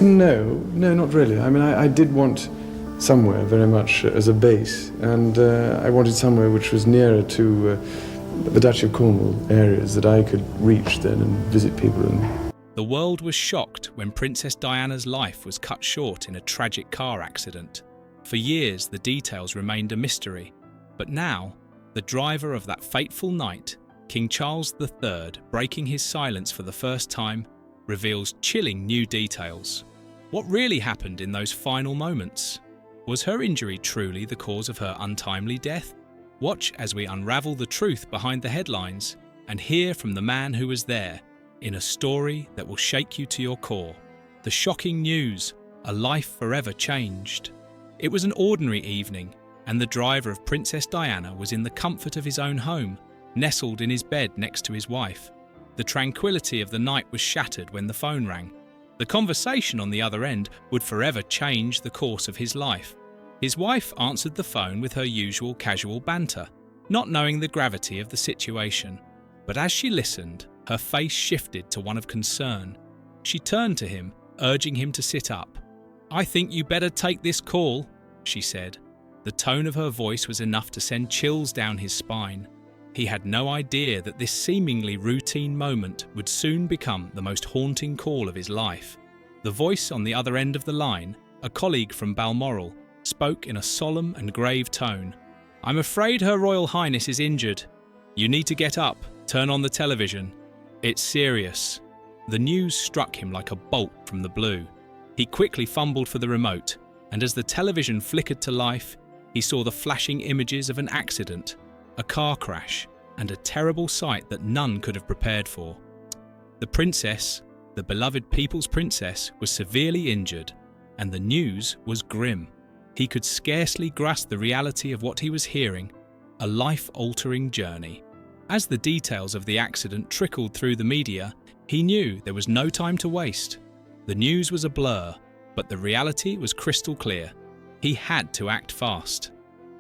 No, not really. I mean, I did want somewhere very much as a base, and I wanted somewhere which was nearer to the Duchy of Cornwall areas that I could reach then and visit people in. The world was shocked when Princess Diana's life was cut short in a tragic car accident. For years, the details remained a mystery, but now, the driver of that fateful night, King Charles III, breaking his silence for the first time, reveals chilling new details. What really happened in those final moments? Was her injury truly the cause of her untimely death? Watch as we unravel the truth behind the headlines and hear from the man who was there in a story that will shake you to your core. The shocking news, a life forever changed. It was an ordinary evening, and the driver of Princess Diana was in the comfort of his own home, nestled in his bed next to his wife. The tranquility of the night was shattered when the phone rang. The conversation on the other end would forever change the course of his life. His wife answered the phone with her usual casual banter, not knowing the gravity of the situation. But as she listened, her face shifted to one of concern. She turned to him, urging him to sit up. "I think you better take this call," she said. The tone of her voice was enough to send chills down his spine. He had no idea that this seemingly routine moment would soon become the most haunting call of his life. The voice on the other end of the line, a colleague from Balmoral, spoke in a solemn and grave tone. "I'm afraid Her Royal Highness is injured. You need to get up, turn on the television. It's serious." The news struck him like a bolt from the blue. He quickly fumbled for the remote, and as the television flickered to life, he saw the flashing images of an accident, a car crash, and a terrible sight that none could have prepared for. The princess, the beloved people's princess, was severely injured, and the news was grim. He could scarcely grasp the reality of what he was hearing, a life-altering journey. As the details of the accident trickled through the media, he knew there was no time to waste. The news was a blur, but the reality was crystal clear. He had to act fast.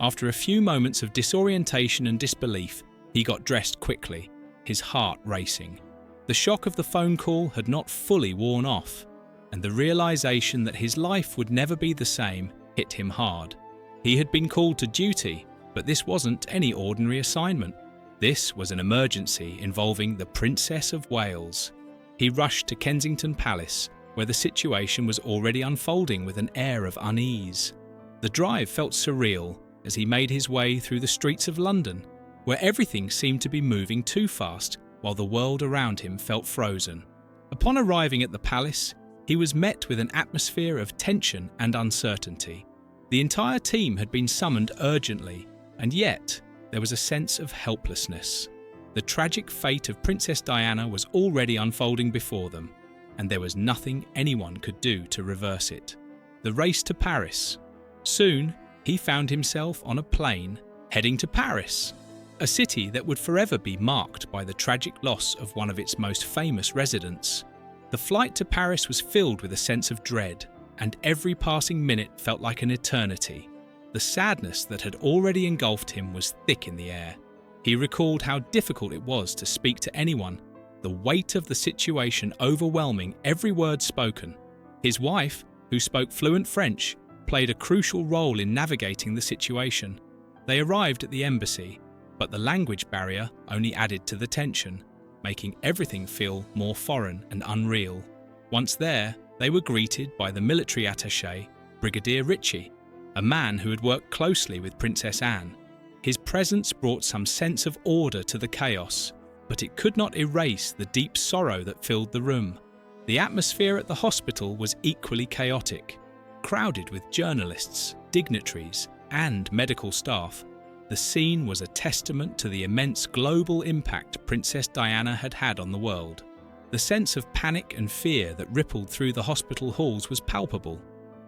After a few moments of disorientation and disbelief, he got dressed quickly, his heart racing. The shock of the phone call had not fully worn off, and the realization that his life would never be the same hit him hard. He had been called to duty, but this wasn't any ordinary assignment. This was an emergency involving the Princess of Wales. He rushed to Kensington Palace, where the situation was already unfolding with an air of unease. The drive felt surreal as he made his way through the streets of London, where everything seemed to be moving too fast while the world around him felt frozen. Upon arriving at the palace, he was met with an atmosphere of tension and uncertainty. The entire team had been summoned urgently, and yet there was a sense of helplessness. The tragic fate of Princess Diana was already unfolding before them, and there was nothing anyone could do to reverse it. The race to Paris. Soon, he found himself on a plane heading to Paris, a city that would forever be marked by the tragic loss of one of its most famous residents. The flight to Paris was filled with a sense of dread, and every passing minute felt like an eternity. The sadness that had already engulfed him was thick in the air. He recalled how difficult it was to speak to anyone, the weight of the situation overwhelming every word spoken. His wife, who spoke fluent French, played a crucial role in navigating the situation. They arrived at the embassy, but the language barrier only added to the tension, making everything feel more foreign and unreal. Once there, they were greeted by the military attaché, Brigadier Ritchie, a man who had worked closely with Princess Anne. His presence brought some sense of order to the chaos, but it could not erase the deep sorrow that filled the room. The atmosphere at the hospital was equally chaotic, crowded with journalists, dignitaries, and medical staff. The scene was a testament to the immense global impact Princess Diana had had on the world. The sense of panic and fear that rippled through the hospital halls was palpable.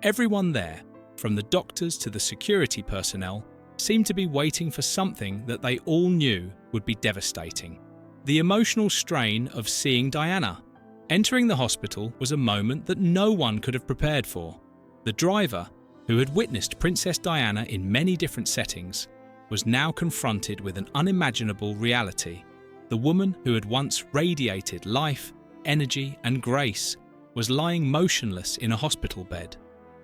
Everyone there, from the doctors to the security personnel, seemed to be waiting for something that they all knew would be devastating. The emotional strain of seeing Diana. Entering the hospital was a moment that no one could have prepared for. The driver, who had witnessed Princess Diana in many different settings, was now confronted with an unimaginable reality. The woman who had once radiated life, energy, and grace was lying motionless in a hospital bed.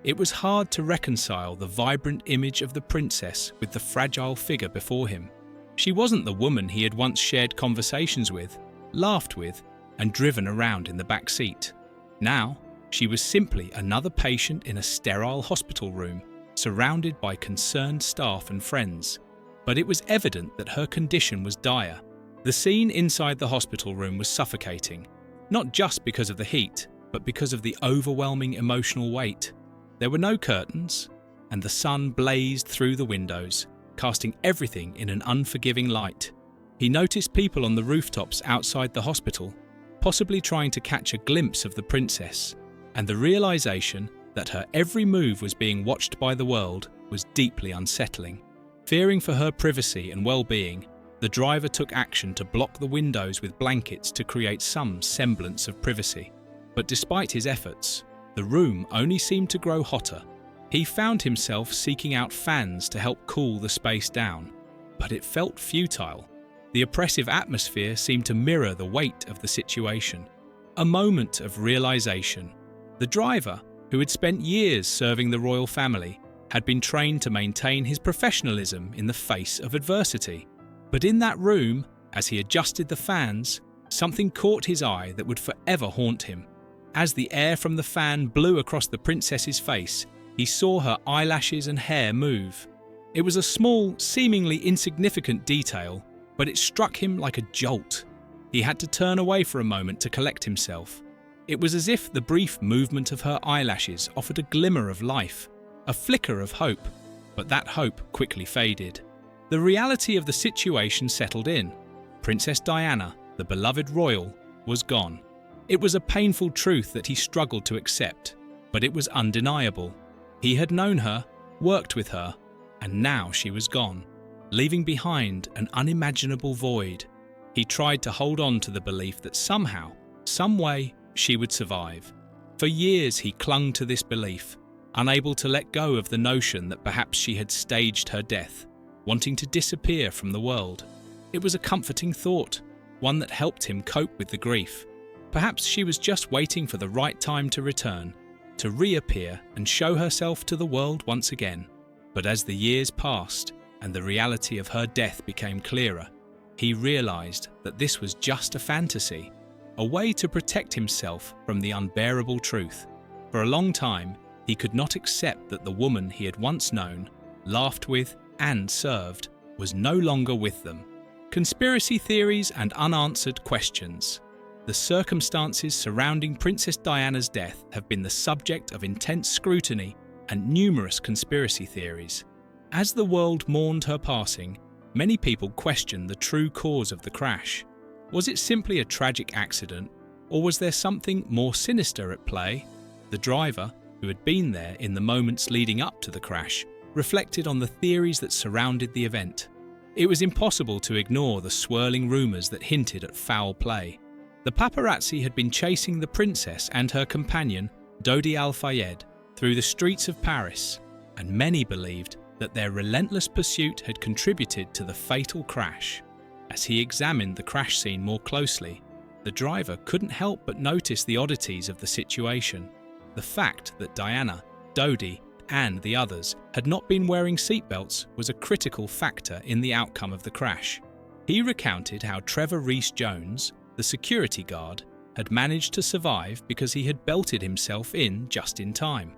It was hard to reconcile the vibrant image of the princess with the fragile figure before him. She wasn't the woman he had once shared conversations with, laughed with, and driven around in the back seat. Now, she was simply another patient in a sterile hospital room, surrounded by concerned staff and friends. But it was evident that her condition was dire. The scene inside the hospital room was suffocating, not just because of the heat, but because of the overwhelming emotional weight. There were no curtains, and the sun blazed through the windows, casting everything in an unforgiving light. He noticed people on the rooftops outside the hospital, possibly trying to catch a glimpse of the princess, and the realization that her every move was being watched by the world was deeply unsettling. Fearing for her privacy and well-being, the driver took action to block the windows with blankets to create some semblance of privacy. But despite his efforts, the room only seemed to grow hotter. He found himself seeking out fans to help cool the space down, but it felt futile. The oppressive atmosphere seemed to mirror the weight of the situation. A moment of realization. The driver, who had spent years serving the royal family, had been trained to maintain his professionalism in the face of adversity. But in that room, as he adjusted the fans, something caught his eye that would forever haunt him. As the air from the fan blew across the princess's face, he saw her eyelashes and hair move. It was a small, seemingly insignificant detail, but it struck him like a jolt. He had to turn away for a moment to collect himself. It was as if the brief movement of her eyelashes offered a glimmer of life, a flicker of hope, but that hope quickly faded. The reality of the situation settled in. Princess Diana, the beloved royal, was gone. It was a painful truth that he struggled to accept, but it was undeniable. He had known her, worked with her, and now she was gone, leaving behind an unimaginable void. He tried to hold on to the belief that somehow, some way, she would survive. For years he clung to this belief, unable to let go of the notion that perhaps she had staged her death, wanting to disappear from the world. It was a comforting thought, one that helped him cope with the grief. Perhaps she was just waiting for the right time to return, to reappear and show herself to the world once again. But as the years passed and the reality of her death became clearer, he realized that this was just a fantasy, a way to protect himself from the unbearable truth. For a long time, he could not accept that the woman he had once known, laughed with, and served was no longer with them. Conspiracy theories and unanswered questions. The circumstances surrounding Princess Diana's death have been the subject of intense scrutiny and numerous conspiracy theories. As the world mourned her passing, many people questioned the true cause of the crash. Was it simply a tragic accident, or was there something more sinister at play? The driver, who had been there in the moments leading up to the crash, reflected on the theories that surrounded the event. It was impossible to ignore the swirling rumours that hinted at foul play. The paparazzi had been chasing the princess and her companion, Dodi Al-Fayed, through the streets of Paris, and many believed that their relentless pursuit had contributed to the fatal crash. As he examined the crash scene more closely, the driver couldn't help but notice the oddities of the situation. The fact that Diana, Dodi, and the others had not been wearing seatbelts was a critical factor in the outcome of the crash. He recounted how Trevor Rees-Jones, the security guard, had managed to survive because he had belted himself in just in time.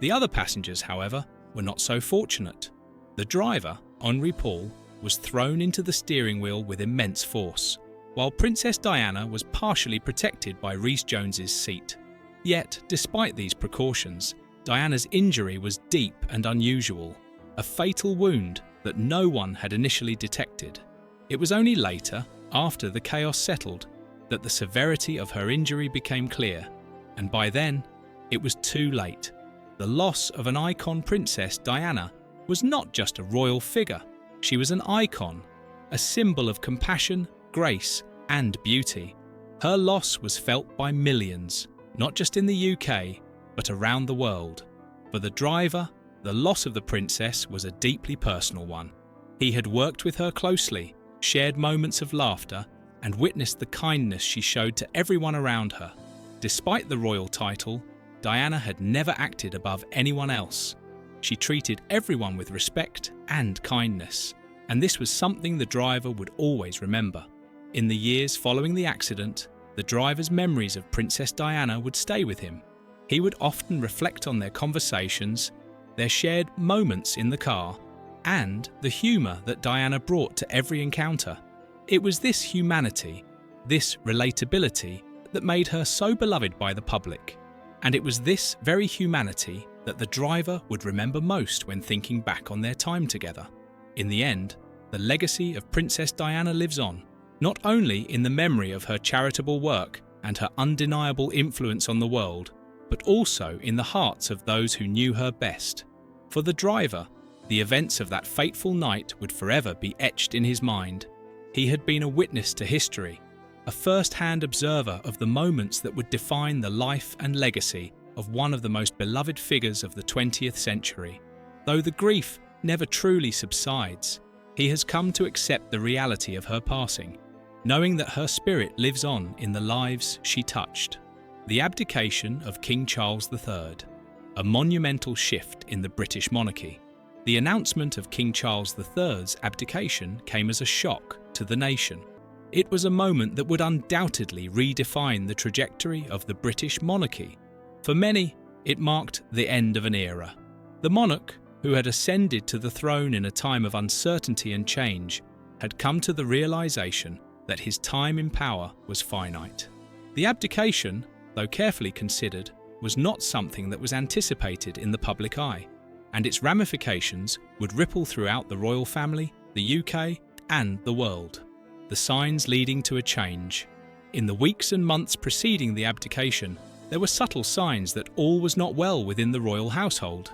The other passengers, however, were not so fortunate. The driver, Henri Paul, was thrown into the steering wheel with immense force, while Princess Diana was partially protected by Rees-Jones's seat. Yet, despite these precautions, Diana's injury was deep and unusual, a fatal wound that no one had initially detected. It was only later, after the chaos settled, that the severity of her injury became clear, and by then, it was too late. The loss of an icon Princess Diana was not just a royal figure, she was an icon, a symbol of compassion, grace, and beauty. Her loss was felt by millions, not just in the UK, but around the world. For the driver, the loss of the princess was a deeply personal one. He had worked with her closely, shared moments of laughter, and witnessed the kindness she showed to everyone around her. Despite the royal title, Diana had never acted above anyone else. She treated everyone with respect and kindness, and this was something the driver would always remember. In the years following the accident, the driver's memories of Princess Diana would stay with him. He would often reflect on their conversations, their shared moments in the car, and the humour that Diana brought to every encounter. It was this humanity, this relatability, that made her so beloved by the public. And it was this very humanity that the driver would remember most when thinking back on their time together. In the end, the legacy of Princess Diana lives on, not only in the memory of her charitable work and her undeniable influence on the world, but also in the hearts of those who knew her best. For the driver, the events of that fateful night would forever be etched in his mind. He had been a witness to history, a first-hand observer of the moments that would define the life and legacy of one of the most beloved figures of the 20th century. Though the grief never truly subsides, he has come to accept the reality of her passing, knowing that her spirit lives on in the lives she touched. The abdication of King Charles III, a monumental shift in the British monarchy. The announcement of King Charles III's abdication came as a shock to the nation. It was a moment that would undoubtedly redefine the trajectory of the British monarchy. For many, it marked the end of an era. The monarch, who had ascended to the throne in a time of uncertainty and change, had come to the realization that his time in power was finite. The abdication, though carefully considered, was not something that was anticipated in the public eye, and its ramifications would ripple throughout the royal family, the UK, and the world. The signs leading to a change. In the weeks and months preceding the abdication, there were subtle signs that all was not well within the royal household.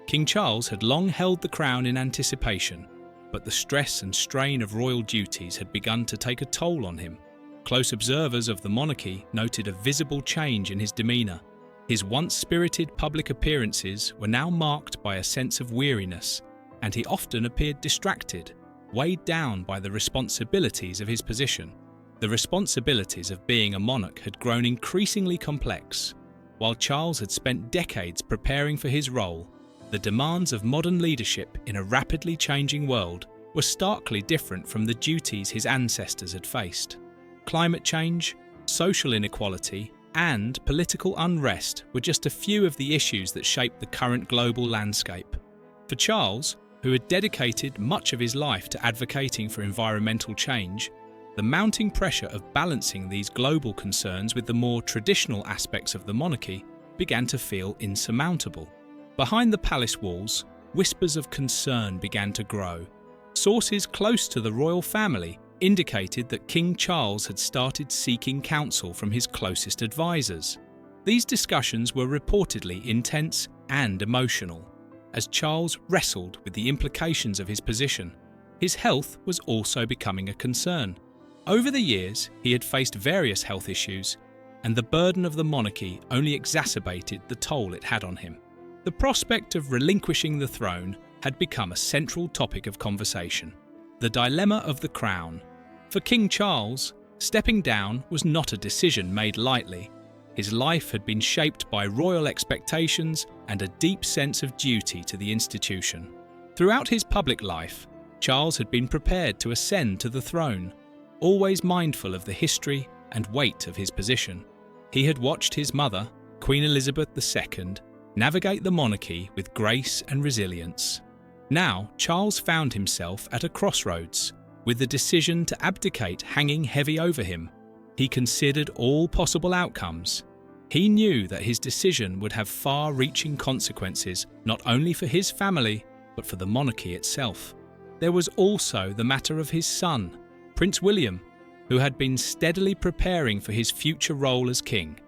King Charles had long held the crown in anticipation, but the stress and strain of royal duties had begun to take a toll on him. Close observers of the monarchy noted a visible change in his demeanour. His once spirited public appearances were now marked by a sense of weariness, and he often appeared distracted, weighed down by the responsibilities of his position. The responsibilities of being a monarch had grown increasingly complex. While Charles had spent decades preparing for his role, the demands of modern leadership in a rapidly changing world were starkly different from the duties his ancestors had faced. Climate change, social inequality, and political unrest were just a few of the issues that shaped the current global landscape. For Charles, who had dedicated much of his life to advocating for environmental change, the mounting pressure of balancing these global concerns with the more traditional aspects of the monarchy began to feel insurmountable. Behind the palace walls, whispers of concern began to grow. Sources close to the royal family indicated that King Charles had started seeking counsel from his closest advisors. These discussions were reportedly intense and emotional, as Charles wrestled with the implications of his position. His health was also becoming a concern. Over the years, he had faced various health issues, and the burden of the monarchy only exacerbated the toll it had on him. The prospect of relinquishing the throne had become a central topic of conversation. The dilemma of the crown. For King Charles, stepping down was not a decision made lightly. His life had been shaped by royal expectations and a deep sense of duty to the institution. Throughout his public life, Charles had been prepared to ascend to the throne, always mindful of the history and weight of his position. He had watched his mother, Queen Elizabeth II, navigate the monarchy with grace and resilience. Now, Charles found himself at a crossroads, with the decision to abdicate hanging heavy over him. He considered all possible outcomes. He knew that his decision would have far-reaching consequences, not only for his family, but for the monarchy itself. There was also the matter of his son, Prince William, who had been steadily preparing for his future role as king.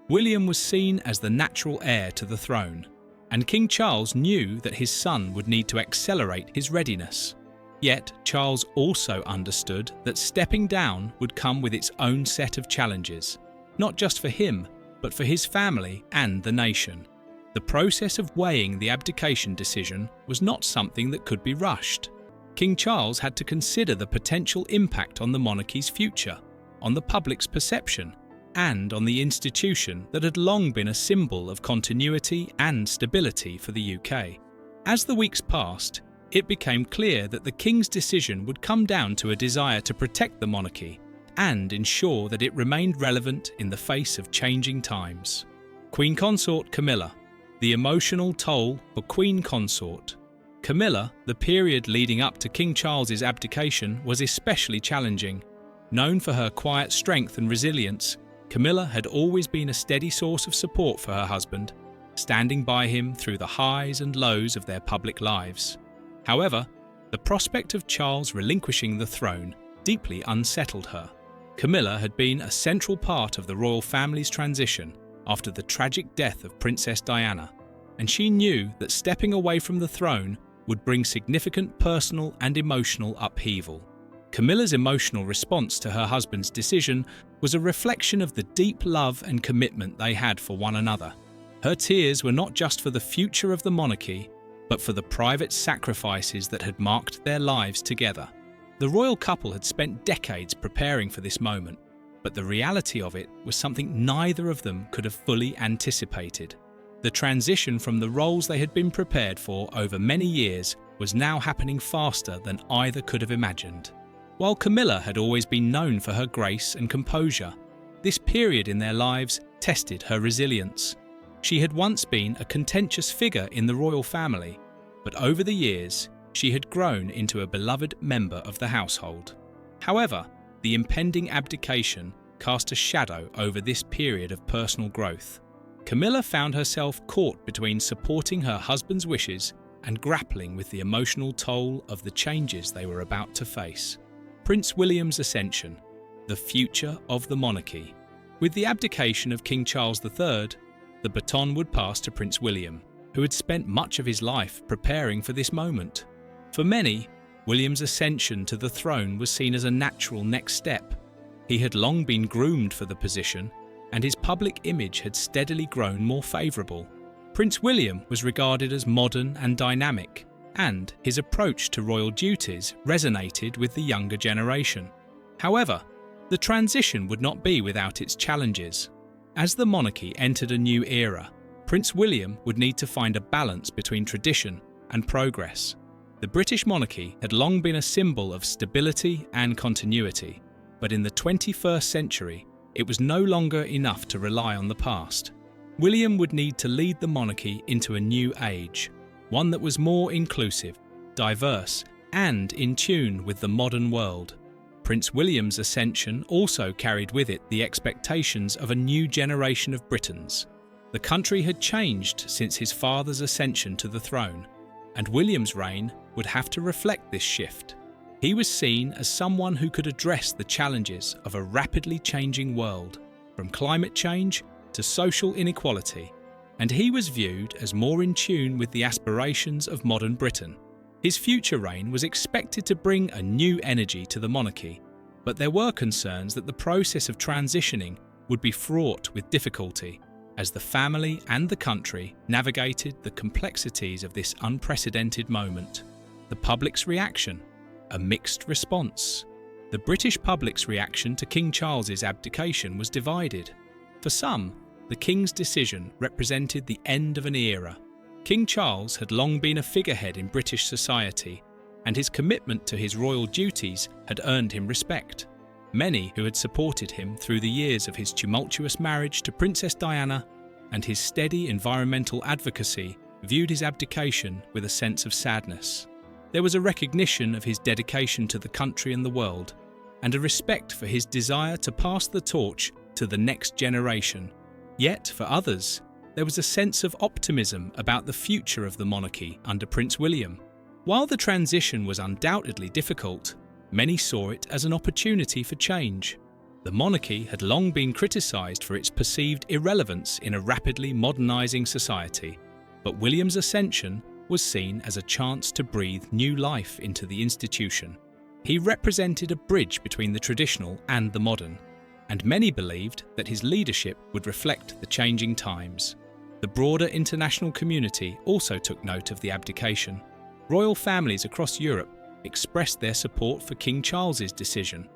William was seen as the natural heir to the throne, and King Charles knew that his son would need to accelerate his readiness. Yet, Charles also understood that stepping down would come with its own set of challenges, not just for him, but for his family and the nation. The process of weighing the abdication decision was not something that could be rushed. King Charles had to consider the potential impact on the monarchy's future, on the public's perception, and on the institution that had long been a symbol of continuity and stability for the UK. As the weeks passed, it became clear that the King's decision would come down to a desire to protect the monarchy and ensure that it remained relevant in the face of changing times. Queen Consort Camilla. The emotional toll for Queen Consort. Camilla, the period leading up to King Charles's abdication, was especially challenging. Known for her quiet strength and resilience, Camilla had always been a steady source of support for her husband, standing by him through the highs and lows of their public lives. However, the prospect of Charles relinquishing the throne deeply unsettled her. Camilla had been a central part of the royal family's transition after the tragic death of Princess Diana, and she knew that stepping away from the throne would bring significant personal and emotional upheaval. Camilla's emotional response to her husband's decision was a reflection of the deep love and commitment they had for one another. Her tears were not just for the future of the monarchy, but for the private sacrifices that had marked their lives together. The royal couple had spent decades preparing for this moment, but the reality of it was something neither of them could have fully anticipated. The transition from the roles they had been prepared for over many years was now happening faster than either could have imagined. While Camilla had always been known for her grace and composure, this period in their lives tested her resilience. She had once been a contentious figure in the royal family, but over the years, she had grown into a beloved member of the household. However, the impending abdication cast a shadow over this period of personal growth. Camilla found herself caught between supporting her husband's wishes and grappling with the emotional toll of the changes they were about to face. Prince William's ascension, the future of the monarchy. With the abdication of King Charles III, the baton would pass to Prince William, who had spent much of his life preparing for this moment. For many, William's ascension to the throne was seen as a natural next step. He had long been groomed for the position, and his public image had steadily grown more favourable. Prince William was regarded as modern and dynamic, and his approach to royal duties resonated with the younger generation. However, the transition would not be without its challenges. As the monarchy entered a new era, Prince William would need to find a balance between tradition and progress. The British monarchy had long been a symbol of stability and continuity, but in the 21st century, it was no longer enough to rely on the past. William would need to lead the monarchy into a new age, one that was more inclusive, diverse, and in tune with the modern world. Prince William's ascension also carried with it the expectations of a new generation of Britons. The country had changed since his father's ascension to the throne, and William's reign would have to reflect this shift. He was seen as someone who could address the challenges of a rapidly changing world, from climate change to social inequality, and he was viewed as more in tune with the aspirations of modern Britain. His future reign was expected to bring a new energy to the monarchy, but there were concerns that the process of transitioning would be fraught with difficulty as the family and the country navigated the complexities of this unprecedented moment. The public's reaction, a mixed response. The British public's reaction to King Charles's abdication was divided. For some, the King's decision represented the end of an era. King Charles had long been a figurehead in British society, and his commitment to his royal duties had earned him respect. Many who had supported him through the years of his tumultuous marriage to Princess Diana and his steady environmental advocacy viewed his abdication with a sense of sadness. There was a recognition of his dedication to the country and the world, and a respect for his desire to pass the torch to the next generation. Yet, for others, there was a sense of optimism about the future of the monarchy under Prince William. While the transition was undoubtedly difficult, many saw it as an opportunity for change. The monarchy had long been criticised for its perceived irrelevance in a rapidly modernising society, but William's ascension was seen as a chance to breathe new life into the institution. He represented a bridge between the traditional and the modern, and many believed that his leadership would reflect the changing times. The broader international community also took note of the abdication. Royal families across Europe expressed their support for King Charles's decision.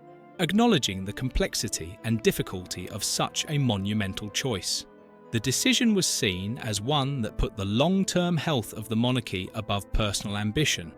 acknowledging the complexity and difficulty of such a monumental choice. The decision was seen as one that put the long-term health of the monarchy above personal ambition,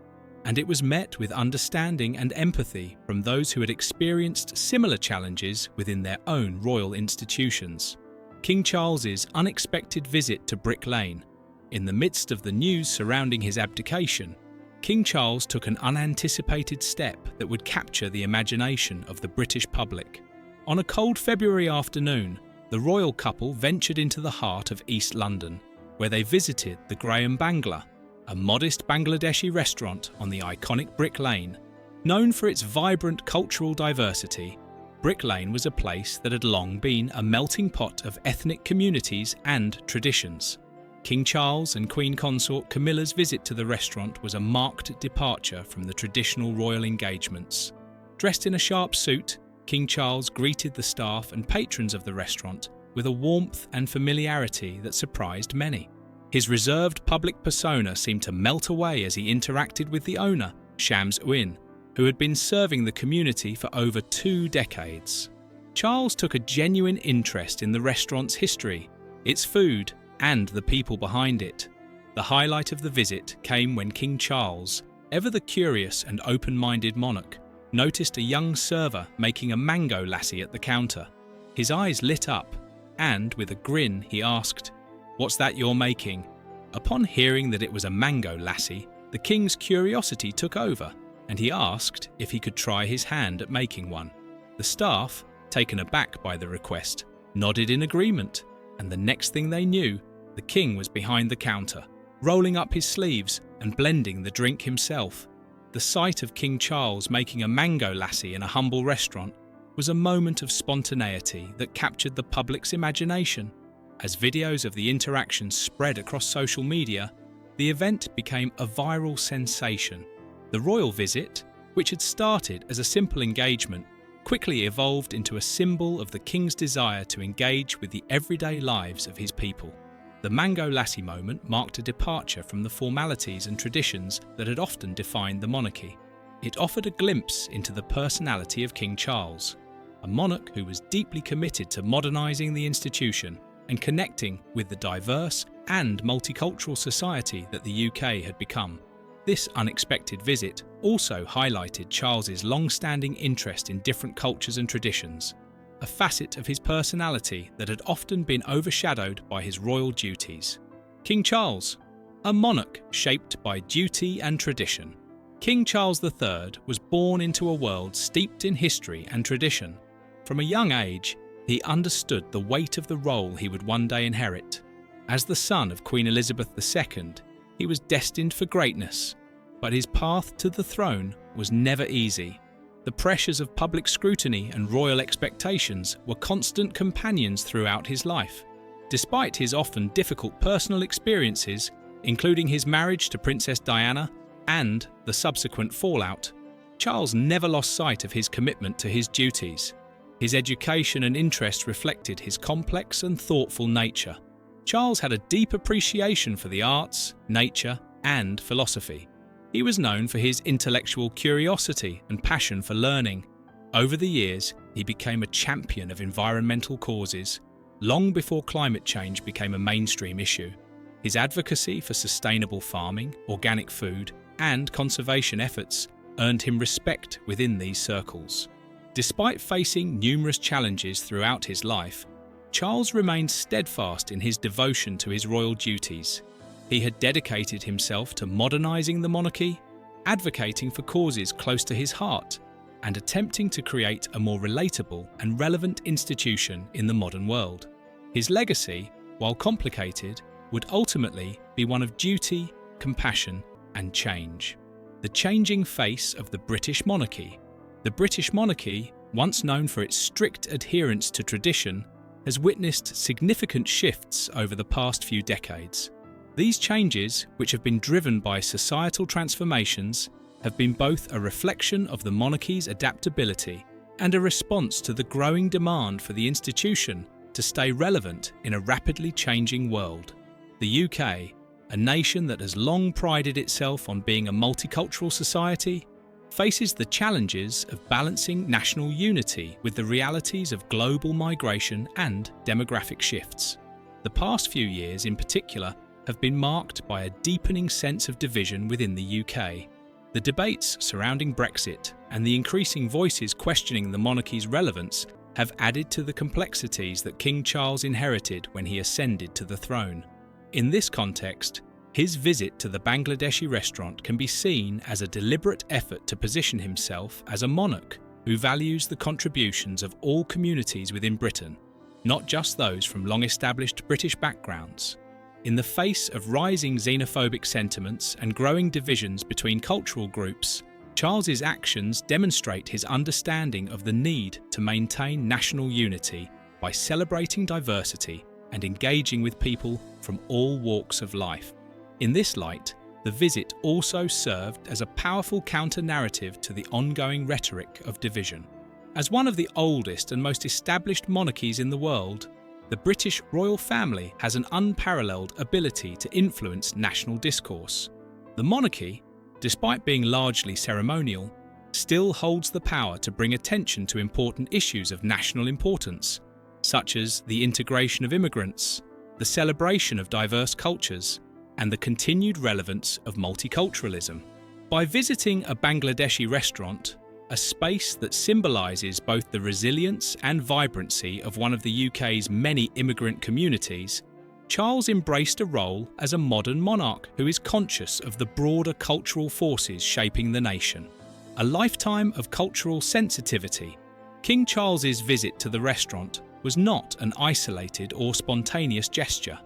and it was met with understanding and empathy from those who had experienced similar challenges within their own royal institutions. King Charles's unexpected visit to Brick Lane. In the midst of the news surrounding his abdication, King Charles took an unanticipated step that would capture the imagination of the British public. On a cold February afternoon, the royal couple ventured into the heart of East London, where they visited the Graham Bangla, a modest Bangladeshi restaurant on the iconic Brick Lane. Known for its vibrant cultural diversity, Brick Lane was a place that had long been a melting pot of ethnic communities and traditions. King Charles and Queen Consort Camilla's visit to the restaurant was a marked departure from the traditional royal engagements. Dressed in a sharp suit, King Charles greeted the staff and patrons of the restaurant with a warmth and familiarity that surprised many. His reserved public persona seemed to melt away as he interacted with the owner, Shams Uin, who had been serving the community for over 2 decades. Charles took a genuine interest in the restaurant's history, its food, and the people behind it. The highlight of the visit came when King Charles, ever the curious and open-minded monarch, noticed a young server making a mango lassi at the counter. His eyes lit up, and with a grin he asked, "What's that you're making?" Upon hearing that it was a mango lassi, the king's curiosity took over, and he asked if he could try his hand at making one. The staff, taken aback by the request, nodded in agreement, and the next thing they knew, the king was behind the counter, rolling up his sleeves and blending the drink himself. The sight of King Charles making a mango lassi in a humble restaurant was a moment of spontaneity that captured the public's imagination. As videos of the interaction spread across social media, the event became a viral sensation. The royal visit, which had started as a simple engagement, quickly evolved into a symbol of the king's desire to engage with the everyday lives of his people. The mango lassi moment marked a departure from the formalities and traditions that had often defined the monarchy. It offered a glimpse into the personality of King Charles, a monarch who was deeply committed to modernising the institution and connecting with the diverse and multicultural society that the UK had become. This unexpected visit also highlighted Charles's long-standing interest in different cultures and traditions, a facet of his personality that had often been overshadowed by his royal duties. King Charles, a monarch shaped by duty and tradition. King Charles III was born into a world steeped in history and tradition. From a young age, he understood the weight of the role he would one day inherit. As the son of Queen Elizabeth II, he was destined for greatness, but his path to the throne was never easy. The pressures of public scrutiny and royal expectations were constant companions throughout his life. Despite his often difficult personal experiences, including his marriage to Princess Diana and the subsequent fallout, Charles never lost sight of his commitment to his duties. His education and interests reflected his complex and thoughtful nature. Charles had a deep appreciation for the arts, nature, and philosophy. He was known for his intellectual curiosity and passion for learning. Over the years, he became a champion of environmental causes, long before climate change became a mainstream issue. His advocacy for sustainable farming, organic food, and conservation efforts earned him respect within these circles. Despite facing numerous challenges throughout his life, Charles remained steadfast in his devotion to his royal duties. He had dedicated himself to modernising the monarchy, advocating for causes close to his heart, and attempting to create a more relatable and relevant institution in the modern world. His legacy, while complicated, would ultimately be one of duty, compassion, and change. The changing face of the British monarchy. The British monarchy, once known for its strict adherence to tradition, has witnessed significant shifts over the past few decades. These changes, which have been driven by societal transformations, have been both a reflection of the monarchy's adaptability and a response to the growing demand for the institution to stay relevant in a rapidly changing world. The UK, a nation that has long prided itself on being a multicultural society, faces the challenges of balancing national unity with the realities of global migration and demographic shifts. The past few years, in particular, have been marked by a deepening sense of division within the UK. The debates surrounding Brexit and the increasing voices questioning the monarchy's relevance have added to the complexities that King Charles inherited when he ascended to the throne. In this context, his visit to the Bangladeshi restaurant can be seen as a deliberate effort to position himself as a monarch who values the contributions of all communities within Britain, not just those from long-established British backgrounds. In the face of rising xenophobic sentiments and growing divisions between cultural groups, Charles's actions demonstrate his understanding of the need to maintain national unity by celebrating diversity and engaging with people from all walks of life. In this light, the visit also served as a powerful counter-narrative to the ongoing rhetoric of division. As one of the oldest and most established monarchies in the world, the British royal family has an unparalleled ability to influence national discourse. The monarchy, despite being largely ceremonial, still holds the power to bring attention to important issues of national importance, such as the integration of immigrants, the celebration of diverse cultures, and the continued relevance of multiculturalism. By visiting a Bangladeshi restaurant, a space that symbolises both the resilience and vibrancy of one of the UK's many immigrant communities, Charles embraced a role as a modern monarch who is conscious of the broader cultural forces shaping the nation. A lifetime of cultural sensitivity, King Charles's visit to the restaurant was not an isolated or spontaneous gesture.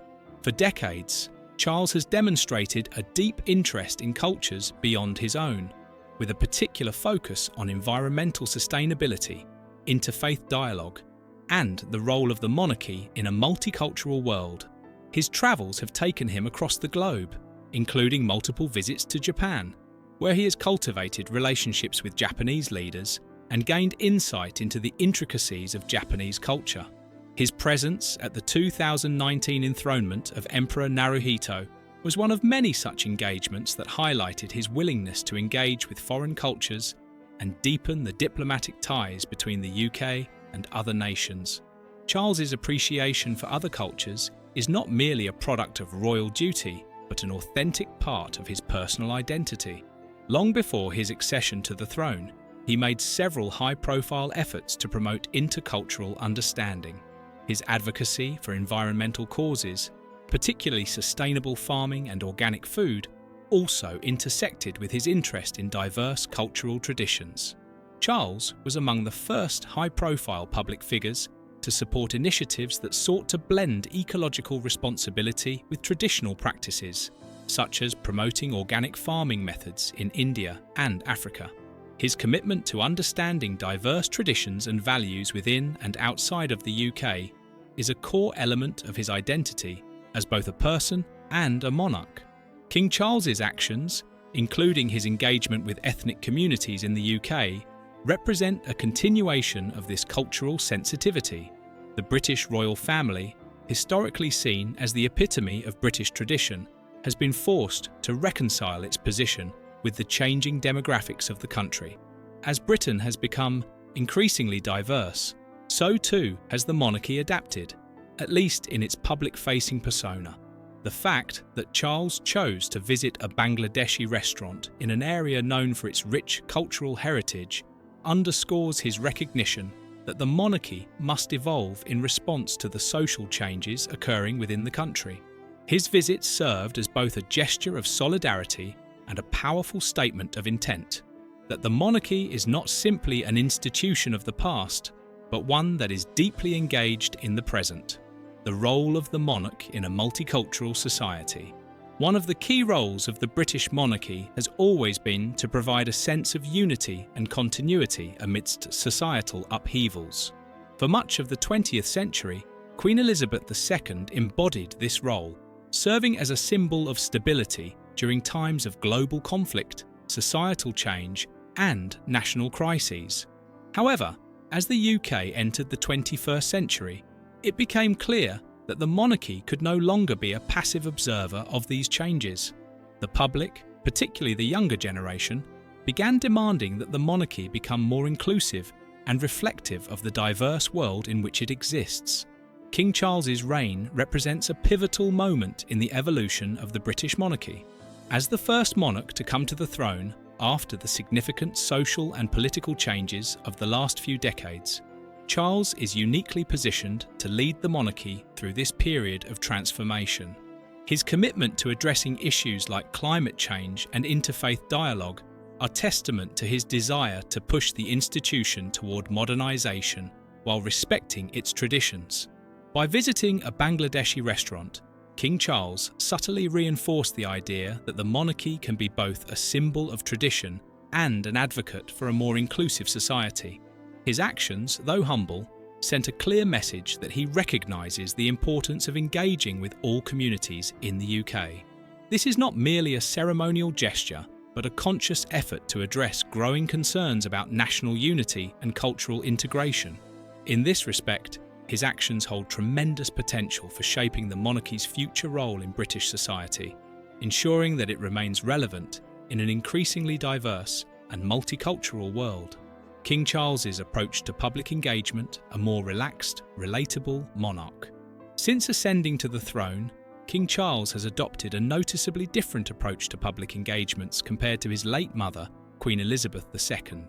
For decades, Charles has demonstrated a deep interest in cultures beyond his own, with a particular focus on environmental sustainability, interfaith dialogue, and the role of the monarchy in a multicultural world. His travels have taken him across the globe, including multiple visits to Japan, where he has cultivated relationships with Japanese leaders and gained insight into the intricacies of Japanese culture. His presence at the 2019 enthronement of Emperor Naruhito was one of many such engagements that highlighted his willingness to engage with foreign cultures and deepen the diplomatic ties between the UK and other nations. Charles's appreciation for other cultures is not merely a product of royal duty, but an authentic part of his personal identity. Long before his accession to the throne, he made several high-profile efforts to promote intercultural understanding. His advocacy for environmental causes, particularly sustainable farming and organic food, also intersected with his interest in diverse cultural traditions. Charles was among the first high-profile public figures to support initiatives that sought to blend ecological responsibility with traditional practices, such as promoting organic farming methods in India and Africa. His commitment to understanding diverse traditions and values within and outside of the UK is a core element of his identity as both a person and a monarch. King Charles's actions, including his engagement with ethnic communities in the UK, represent a continuation of this cultural sensitivity. The British royal family, historically seen as the epitome of British tradition, has been forced to reconcile its position with the changing demographics of the country. As Britain has become increasingly diverse, so too has the monarchy adapted, at least in its public-facing persona. The fact that Charles chose to visit a Bangladeshi restaurant in an area known for its rich cultural heritage underscores his recognition that the monarchy must evolve in response to the social changes occurring within the country. His visit served as both a gesture of solidarity and a powerful statement of intent, that the monarchy is not simply an institution of the past, but one that is deeply engaged in the present. The role of the monarch in a multicultural society. One of the key roles of the British monarchy has always been to provide a sense of unity and continuity amidst societal upheavals. For much of the 20th century, Queen Elizabeth II embodied this role, serving as a symbol of stability during times of global conflict, societal change, and national crises. However, as the UK entered the 21st century, it became clear that the monarchy could no longer be a passive observer of these changes. The public, particularly the younger generation, began demanding that the monarchy become more inclusive and reflective of the diverse world in which it exists. King Charles's reign represents a pivotal moment in the evolution of the British monarchy. As the first monarch to come to the throne after the significant social and political changes of the last few decades, Charles is uniquely positioned to lead the monarchy through this period of transformation. His commitment to addressing issues like climate change and interfaith dialogue are testament to his desire to push the institution toward modernization while respecting its traditions. By visiting a Bangladeshi restaurant, King Charles subtly reinforced the idea that the monarchy can be both a symbol of tradition and an advocate for a more inclusive society. His actions, though humble, sent a clear message that he recognises the importance of engaging with all communities in the UK. This is not merely a ceremonial gesture, but a conscious effort to address growing concerns about national unity and cultural integration. In this respect, his actions hold tremendous potential for shaping the monarchy's future role in British society, ensuring that it remains relevant in an increasingly diverse and multicultural world. King Charles's approach to public engagement, a more relaxed, relatable monarch. Since ascending to the throne, King Charles has adopted a noticeably different approach to public engagements compared to his late mother, Queen Elizabeth II.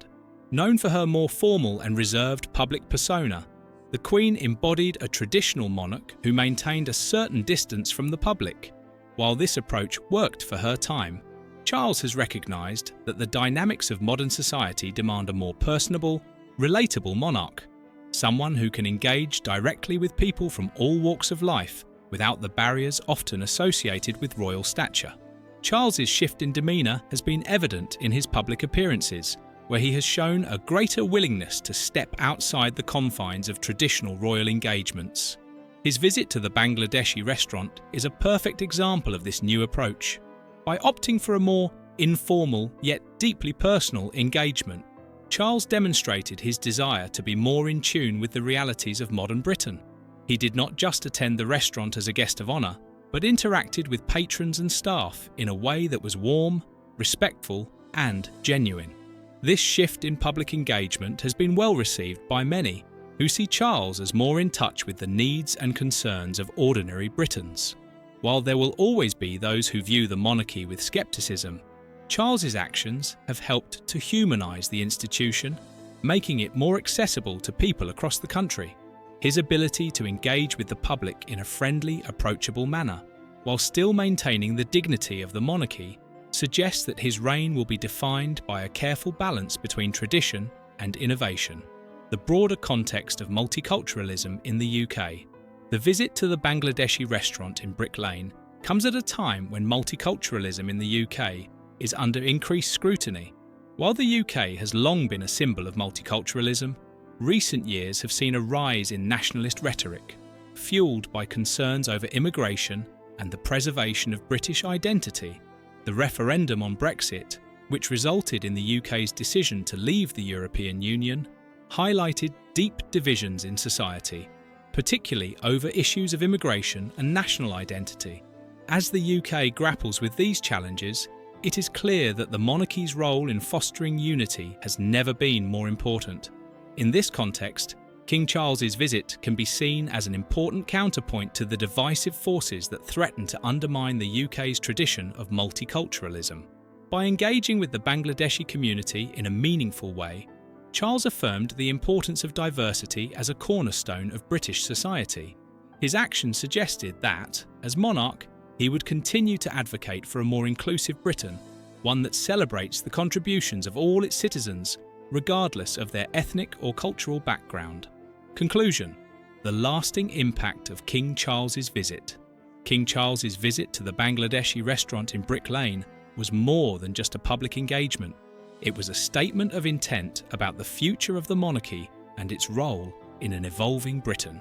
Known for her more formal and reserved public persona, the Queen embodied a traditional monarch who maintained a certain distance from the public. While this approach worked for her time, Charles has recognised that the dynamics of modern society demand a more personable, relatable monarch, someone who can engage directly with people from all walks of life without the barriers often associated with royal stature. Charles's shift in demeanour has been evident in his public appearances, where he has shown a greater willingness to step outside the confines of traditional royal engagements. His visit to the Bangladeshi restaurant is a perfect example of this new approach. By opting for a more informal yet deeply personal engagement, Charles demonstrated his desire to be more in tune with the realities of modern Britain. He did not just attend the restaurant as a guest of honour, but interacted with patrons and staff in a way that was warm, respectful, and genuine. This shift in public engagement has been well received by many, who see Charles as more in touch with the needs and concerns of ordinary Britons. While there will always be those who view the monarchy with scepticism, Charles's actions have helped to humanise the institution, making it more accessible to people across the country. His ability to engage with the public in a friendly, approachable manner, while still maintaining the dignity of the monarchy, suggests that his reign will be defined by a careful balance between tradition and innovation. The broader context of multiculturalism in the UK. The visit to the Bangladeshi restaurant in Brick Lane comes at a time when multiculturalism in the UK is under increased scrutiny. While the UK has long been a symbol of multiculturalism, recent years have seen a rise in nationalist rhetoric, fueled by concerns over immigration and the preservation of British identity. The referendum on Brexit, which resulted in the UK's decision to leave the European Union, highlighted deep divisions in society, particularly over issues of immigration and national identity. As the UK grapples with these challenges, it is clear that the monarchy's role in fostering unity has never been more important. In this context, King Charles's visit can be seen as an important counterpoint to the divisive forces that threaten to undermine the UK's tradition of multiculturalism. By engaging with the Bangladeshi community in a meaningful way, Charles affirmed the importance of diversity as a cornerstone of British society. His actions suggested that, as monarch, he would continue to advocate for a more inclusive Britain, one that celebrates the contributions of all its citizens, regardless of their ethnic or cultural background. Conclusion: the lasting impact of King Charles's visit. King Charles's visit to the Bangladeshi restaurant in Brick Lane was more than just a public engagement. It was a statement of intent about the future of the monarchy and its role in an evolving Britain.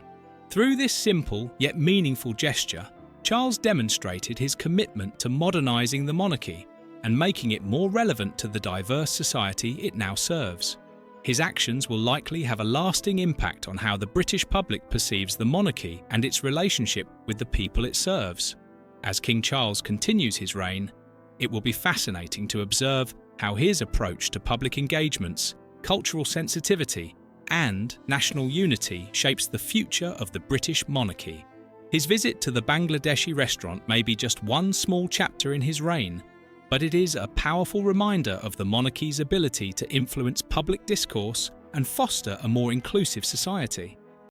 Through this simple yet meaningful gesture, Charles demonstrated his commitment to modernising the monarchy and making it more relevant to the diverse society it now serves. His actions will likely have a lasting impact on how the British public perceives the monarchy and its relationship with the people it serves. As King Charles continues his reign, it will be fascinating to observe how his approach to public engagements, cultural sensitivity, and national unity shapes the future of the British monarchy. His visit to the Bangladeshi restaurant may be just one small chapter in his reign, but it is a powerful reminder of the monarchy's ability to influence public discourse and foster a more inclusive society.